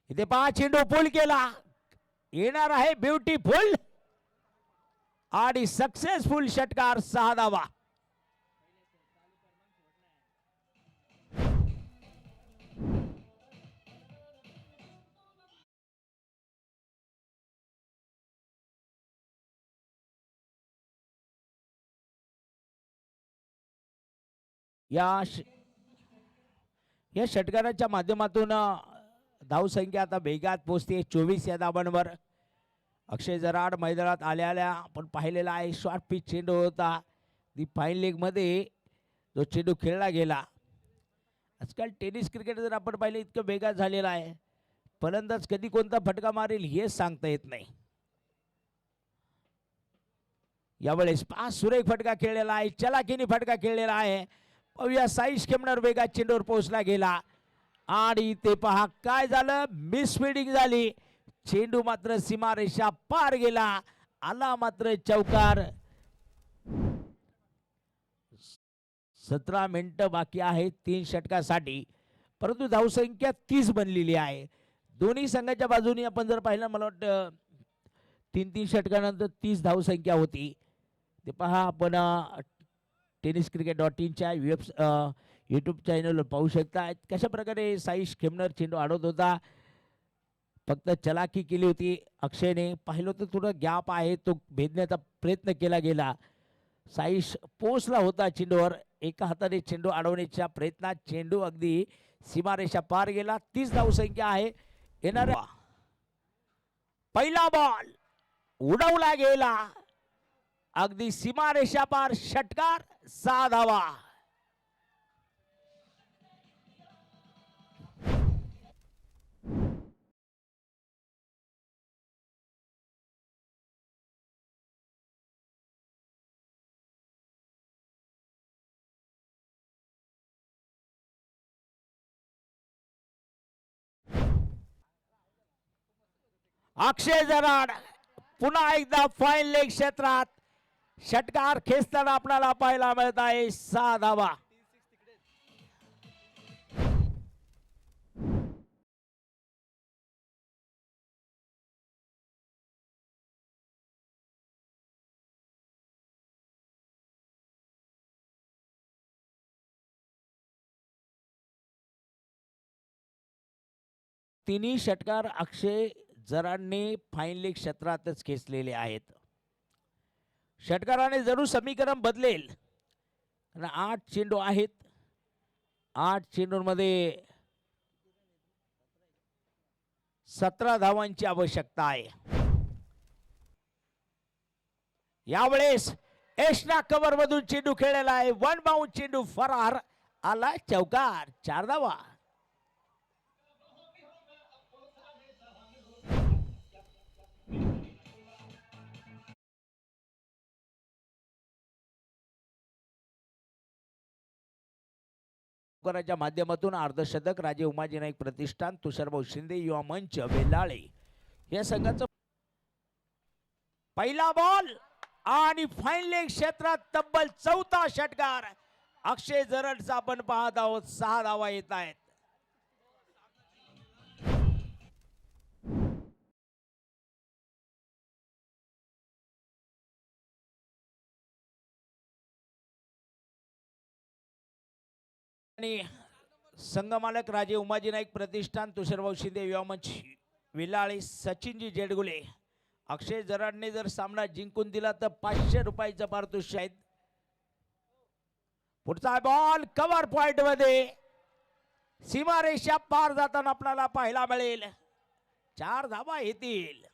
इथे पहा चेंडू पूल केला, येणार आहे ब्युटीफुल आणि सक्सेसफुल षटकार 6 धावा. या षटकाराच्या माध्यमातून धावसंख्या आता वेगात पोहोचते 24 या धावांवर. अक्षय जराड मैदानात आल्या आपण पाहिलेला आहे शॉर्ट पिच चेंडू होता. दी फाईन लेग मध्ये जो चेंडू खेळला गेला. आजकाल टेनिस क्रिकेट जर आपण पाहिलं इतकं वेगात झालेला आहे, फलंदाज कधी कोणता फटका मारेल हे सांगता येत नाही. यावेळेस 5 सुरेख फटका खेळलेला आहे, चलाकीने फटका खेळलेला आहे. पाहूया साईश खेमणार वेगात चेंडूवर पोहोचला गेला आणि ते पहा काय झालं, मिसफिल्डिंग झाली. चेंडू मात्र सीमारेषा पार गेला, आला मात्र चौकार. 17 मिनिटं बाकी आहेत 3 षटकासाठी, परंतु धावसंख्या 30 बनलेली आहे. दोन्ही संघाच्या बाजूने आपण जर पाहिलं, मला वाटतं 3-3 षटकानंतर 30 धावसंख्या होती. ते पहा आपण tenniscricket.in यूट्यूब चॅनलवर पाहू शकता कशा प्रकारे साईश खेमनर चेंडू अडवत होता. फक्त चलाकी केली होती अक्षयने. पाहिलं तर थोडा गॅप आहे तो भेदण्याचा प्रयत्न केला गेला. साईश पोचला होता चेंडूवर, एका हाताने चेंडू अडवण्याच्या प्रयत्नात चेंडू अगदी सीमारेषा पार गेला. 30 धावसंख्या आहे. येणारा पहिला बॉल उडवला गेला, अगदी सीमारेषा पार, षटकार 6 धावा. अक्षय जराड पुन्हा एकदा फाईन लेग क्षेत्रात षटकार खेचताना आपल्याला पाहायला मिळत आहे. 6 धावा. तिन्ही षटकार अक्षय जराडने फाईन लेग क्षेत्रातच खेचलेले आहेत. षटकाराने जरूर समीकरण बदलेल. 8 चेंडू आहेत, 8 चेंडूंमध्ये 17 धावांची आवश्यकता आहे. यावेळेस एशना कव्हर मधून चेंडू खेळलेला आहे. 1 बाउंड चेंडू फरार, आला चौकार. 4 धावा. च्या माध्यमातून अर्धशतक राजे उमाजी नाईक प्रतिष्ठान, तुषारभाऊ शिंदे युवा मंच बेलाळे या संघाचं पहिला बॉल आणि फाईन लेग क्षेत्रात तब्बल 4था षटकार अक्षय जरडचा आपण पाहत आहोत. 6 धावा येत आहेत. आणि संघमालक राजे उमाजी नाईक प्रतिष्ठान, तुषारभाऊ शिंदे युवा मंच विलाळे, सचिनजी जेडगुले. अक्षय जराडने जर सामना जिंकून दिला तर 500 रुपयाचं पारितोषिक आहे. पुढचा बॉल कव्हर पॉइंट मध्ये सीमारेषा पार जाताना आपल्याला पाहायला मिळेल. 4 धावा येतील.